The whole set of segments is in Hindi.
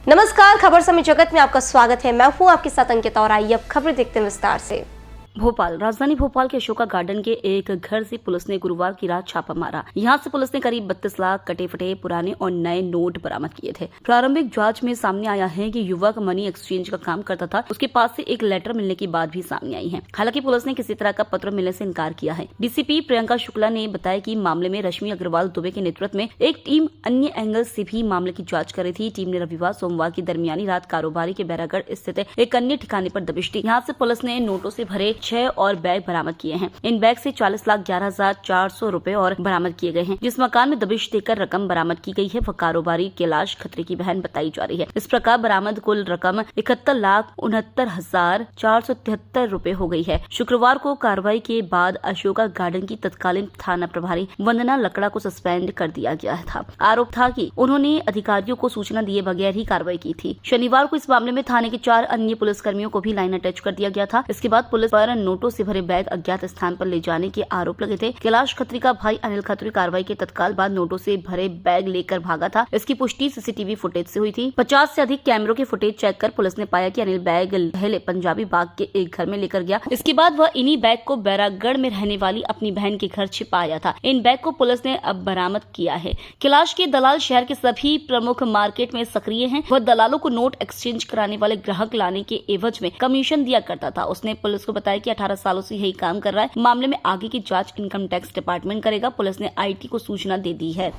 नमस्कार, खबर समय जगत में आपका स्वागत है। मैं हूं आपके साथ अंकिता और आइए अब खबर देखते हैं विस्तार से। भोपाल राजधानी भोपाल के अशोका गार्डन के एक घर से पुलिस ने गुरुवार की रात छापा मारा। यहां से पुलिस ने करीब 32 लाख कटे फटे पुराने और नए नोट बरामद किए थे। प्रारंभिक जांच में सामने आया है कि युवक मनी एक्सचेंज का काम करता था। उसके पास से एक लेटर मिलने की बात भी सामने आई है। हालांकि पुलिस ने किसी तरह का पत्र मिलने से इनकार किया है। डीसीपी प्रियंका शुक्ला ने बताया कि मामले में रश्मि अग्रवाल दुबे के नेतृत्व में एक टीम अन्य एंगल से भी मामले की जाँच कर रही थी। टीम ने रविवार सोमवार की दरमियानी रात कारोबारी के बैरागढ़ स्थित एक अन्य ठिकाने पर दबिश दी। यहाँ से पुलिस ने नोटों से भरे 6 और बैग बरामद किए हैं। इन बैग से 40,11,400 रुपए और बरामद किए गए हैं। जिस मकान में दबिश देकर रकम बरामद की गई है वह कारोबारी कैलाश खत्री की बहन बताई जा रही है। इस प्रकार बरामद कुल रकम 71,69,473 रुपए हो गई है। शुक्रवार को कार्रवाई के बाद अशोका गार्डन की तत्कालीन थाना प्रभारी वंदना लकड़ा को सस्पेंड कर दिया गया था। आरोप था कि उन्होंने अधिकारियों को सूचना दिए बगैर ही कार्रवाई की थी। शनिवार को इस मामले में थाने के 4 अन्य पुलिसकर्मियों को भी लाइन अटैच कर दिया गया था। इसके बाद पुलिस पर नोटों से भरे बैग अज्ञात स्थान पर ले जाने के आरोप लगे थे। कैलाश खत्री का भाई अनिल खत्री कार्रवाई के तत्काल बाद नोटों से भरे बैग लेकर भागा था। इसकी पुष्टि सीसीटीवी फुटेज से हुई थी। 50 से अधिक कैमरों के फुटेज चेक कर पुलिस ने पाया कि अनिल बैग पहले पंजाबी बाग के एक घर में लेकर गया। इसके बाद वह इन्हीं बैग को बैरागढ़ में रहने वाली अपनी बहन के घर छिपाया था। इन बैग को पुलिस ने अब बरामद किया है। कैलाश के दलाल शहर के सभी प्रमुख मार्केट में सक्रिय हैं। वह दलालों को नोट एक्सचेंज कराने वाले ग्राहक लाने के एवज में कमीशन दिया करता था। उसने पुलिस को बताया कि 18 सालों से यही काम कर रहा है। मामले में आगे की जांच इनकम टैक्स डिपार्टमेंट करेगा। पुलिस ने आईटी को सूचना दे दी है।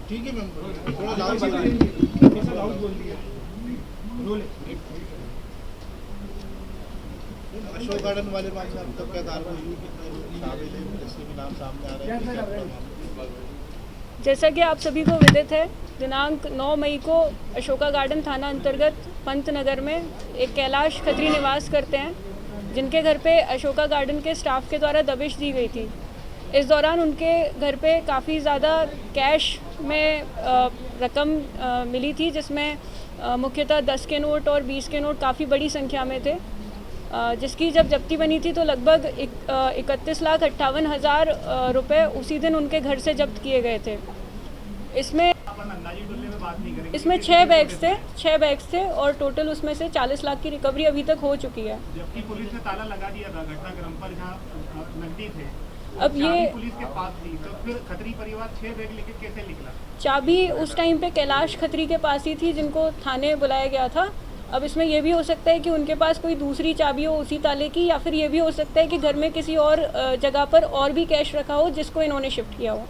ठीक है मैम, थोड़ा लाउड बोल दिया। अशोक गार्डन वाले मामले में तब क्या कार्रवाई हुई? शामिल है पुलिस के भी नाम सामने आ रहे हैं। जैसा कि आप सभी को विदित है, दिनांक 9 मई को अशोका गार्डन थाना अंतर्गत पंतनगर में एक कैलाश खत्री निवास करते हैं, जिनके घर पे अशोका गार्डन के स्टाफ के द्वारा दबिश दी गई थी। इस दौरान उनके घर पे काफ़ी ज़्यादा कैश में रकम मिली थी, जिसमें मुख्यतः 10 के नोट और 20 के नोट काफ़ी बड़ी संख्या में थे, जिसकी जब जब्ती बनी थी तो लगभग 31,58,000 रुपये उसी दिन उनके घर से जब्त किए गए थे। इसमें 6 बैग्स थे और टोटल उसमें से 40 लाख की रिकवरी अभी तक हो चुकी है। जबकि पुलिस ने ताला लगा दिया था घटनाक्रम पर जहां नकदी थे। अब ये पुलिस के पास थी, तो फिर खत्री परिवार 6 बैग लेके कैसे निकला? चाबी उस टाइम पे कैलाश खत्री के पास ही थी, जिनको थाने बुलाया गया था। अब इसमें यह भी हो सकता है कि उनके पास कोई दूसरी चाबी हो उसी ताले की, या फिर ये भी हो सकता है कि घर में किसी और जगह पर और भी कैश रखा हो जिसको इन्होंने शिफ्ट किया हो।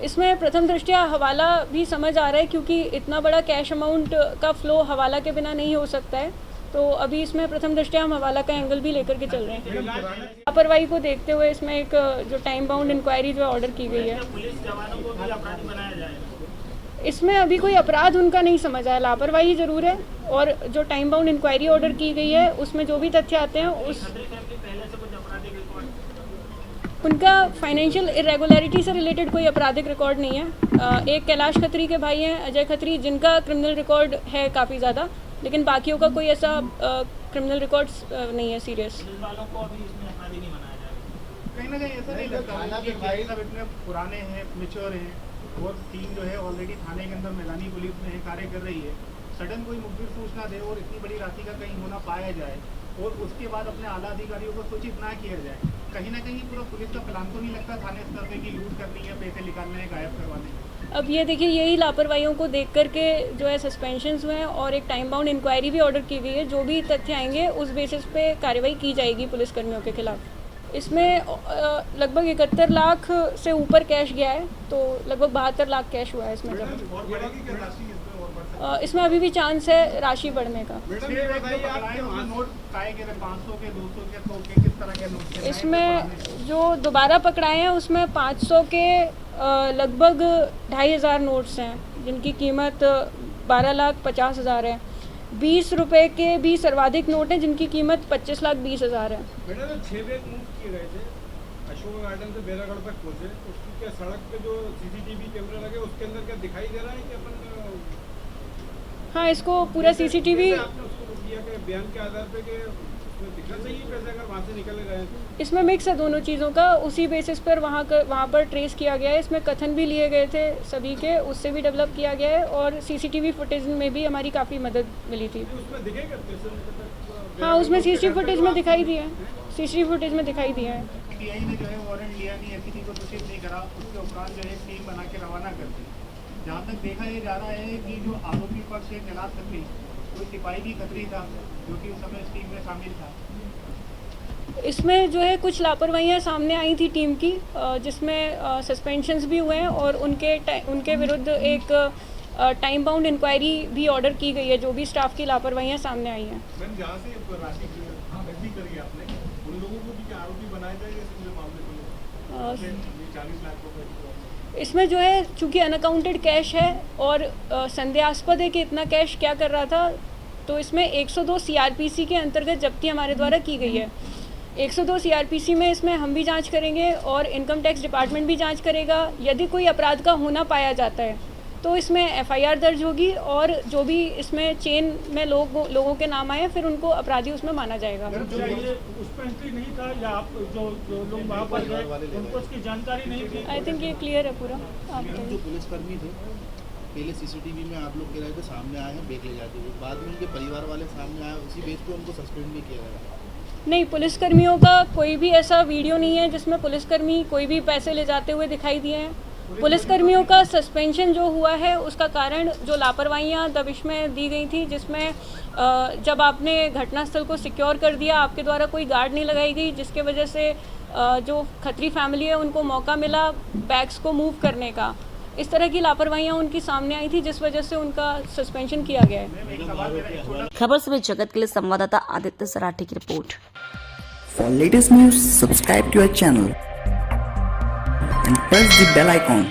इसमें प्रथम दृष्टया हवाला भी समझ आ रहा है, क्योंकि इतना बड़ा कैश अमाउंट का फ्लो हवाला के बिना नहीं हो सकता है। तो अभी इसमें प्रथम दृष्टया हम हवाला का एंगल भी लेकर के चल रहे हैं। लापरवाही को देखते हुए इसमें एक जो टाइम बाउंड इंक्वायरी जो ऑर्डर की गई है, इसमें अभी कोई अपराध उनका नहीं समझ आया, लापरवाही जरूर है। और जो टाइम बाउंड इंक्वायरी ऑर्डर की गई है उसमें जो भी तथ्य आते हैं उनका फाइनेंशियल इरेगुलरिटी से रिलेटेड कोई आपराधिक रिकॉर्ड नहीं है। एक कैलाश खत्री के भाई हैं अजय खत्री, जिनका क्रिमिनल रिकॉर्ड है काफ़ी ज़्यादा, लेकिन बाकियों का कोई ऐसा क्रिमिनल रिकॉर्ड्स नहीं है सीरियस। कहीं ना कहीं ऐसा नहीं लगता कि भाई सब इतने पुराने हैं, मैच्योर हैं, और टीम जो है ऑलरेडी थाने के अंदर मैदानी पुलिस में कार्य कर रही है। सडन कोई मुखबिर सूचना दे और इतनी बड़ी राशि का कहीं होना पाया जाए और उसके बाद अपने आला अधिकारियों को सूचित ना किया जाए, कहीं ना कहीं पूरा पुलिस का प्लान तो नहीं लगता थाने स्तर पे कि लूट करनी है, पैसे निकालने हैं, गायब करवाने हैं। अब ये देखिए, यही लापरवाहियों को देख करके जो है सस्पेंशंस हुए हैं और एक टाइम बाउंड इंक्वायरी भी ऑर्डर की गई है। जो भी तथ्य आएंगे उस बेसिस पे कार्रवाई की जाएगी पुलिसकर्मियों के खिलाफ। इसमें लगभग 71 लाख से ऊपर कैश गया है, तो लगभग 72 लाख कैश हुआ है इसमें। इसमें अभी भी चांस है राशि बढ़ने का। इसमें जो दोबारा पकड़ाए हैं उसमें 500 के लगभग 2,500 नोट्स हैं, जिनकी कीमत 12,50,000 है। 20 रुपए के भी सर्वाधिक नोट हैं, जिनकी कीमत 25,20,000 है। बेटा 6 बैग मूव किए गए थे अशोका गार्डन से बेरागढ़ तक पहुंचे, उसकी क्या सड़क पे जो सीसीटीवी कैमरा लगे उसके अंदर क्या दिखाई दे रहा है कि अपन हाँ, इसको पूरा सीसीटीवी आपने उसको किया कि बयान के आधार पे कि उसमें दिखना चाहिए पैसे अगर वहाँ से निकल गए हैं तो? इसमें मिक्स है दोनों चीज़ों का, उसी बेसिस पर वहाँ पर ट्रेस किया गया है। इसमें कथन भी लिए गए थे सभी के, उससे भी डेवलप किया गया है और सीसीटीवी फुटेज में भी हमारी काफ़ी मदद मिली थी। उसमें दिखेगा कैसे? हाँ, उसमें सीसीटीवी फुटेज में दिखाई दिया है, सीसीटीवी फुटेज में दिखाई दिया है। पीआई ने जो है वारंट लिया नहीं, एसीपी को सूचित नहीं करा, उसके उपरांत जो है टीम बना के रवाना कर दी। जहाँ तक देखा ये जा रहा है कि जो आरोपी पक्ष है कैलाश खत्री, कोई सिपाही भी खत्री था जो कि उस समय इस टीम में शामिल था। इसमें जो है कुछ लापरवाहियाँ सामने आई थी टीम की, जिसमें सस्पेंशंस भी हुए हैं और उनके विरुद्ध एक टाइम बाउंड इंक्वायरी भी ऑर्डर की गई है, जो भी स्टाफ की लापरवाहियाँ सामने आई हैं। मैम, जहाँ से राशि इकट्ठी करी आपने, उन लोगों को भी क्या आरोपी बनाया जाएगा इस पूरे मामले को? 40 लाख रुपए इसमें जो है चूंकि अनअकाउंटेड कैश है और संदेहास्पद है कि इतना कैश क्या कर रहा था, तो इसमें 102 सीआरपीसी के अंतर्गत जब्ती हमारे द्वारा की गई है। 102 सीआरपीसी में इसमें हम भी जांच करेंगे और इनकम टैक्स डिपार्टमेंट भी जांच करेगा। यदि कोई अपराध का होना पाया जाता है तो इसमें एफआईआर दर्ज होगी और जो भी इसमें चेन में लोगों के नाम आए फिर उनको अपराधी उसमें माना जाएगा। उसमें एंट्री नहीं था या आप जो लोग वहाँ पर गए उनको उसकी जानकारी नहीं थी? आई थिंक ये क्लियर है पूरा। आप जो पुलिसकर्मी थे पहले सीसीटीवी में आप लोग कह रहे थे सामने आए हैं बेग ले जाते हुए, बाद में उनके परिवार वाले सामने आए, उसी बेस पे उनको सस्पेंड भी किया गया? नहीं, पुलिसकर्मियों का कोई भी ऐसा वीडियो नहीं है जिसमें पुलिसकर्मी कोई भी पैसे ले जाते हुए दिखाई दिए हैं। पुलिसकर्मियों का सस्पेंशन जो हुआ है उसका कारण जो लापरवाहियाँ दबिश में दी गई थी, जिसमें जब आपने घटनास्थल को सिक्योर कर दिया, आपके द्वारा कोई गार्ड नहीं लगाई गई, जिसके वजह से जो खत्री फैमिली है उनको मौका मिला बैग्स को मूव करने का। इस तरह की लापरवाहियाँ उनकी सामने आई थी जिस वजह से उनका सस्पेंशन किया गया है। खबर समय जगत के लिए संवाददाता आदित्य सराठी की report. For latest news, subscribe to our channel and press the bell icon.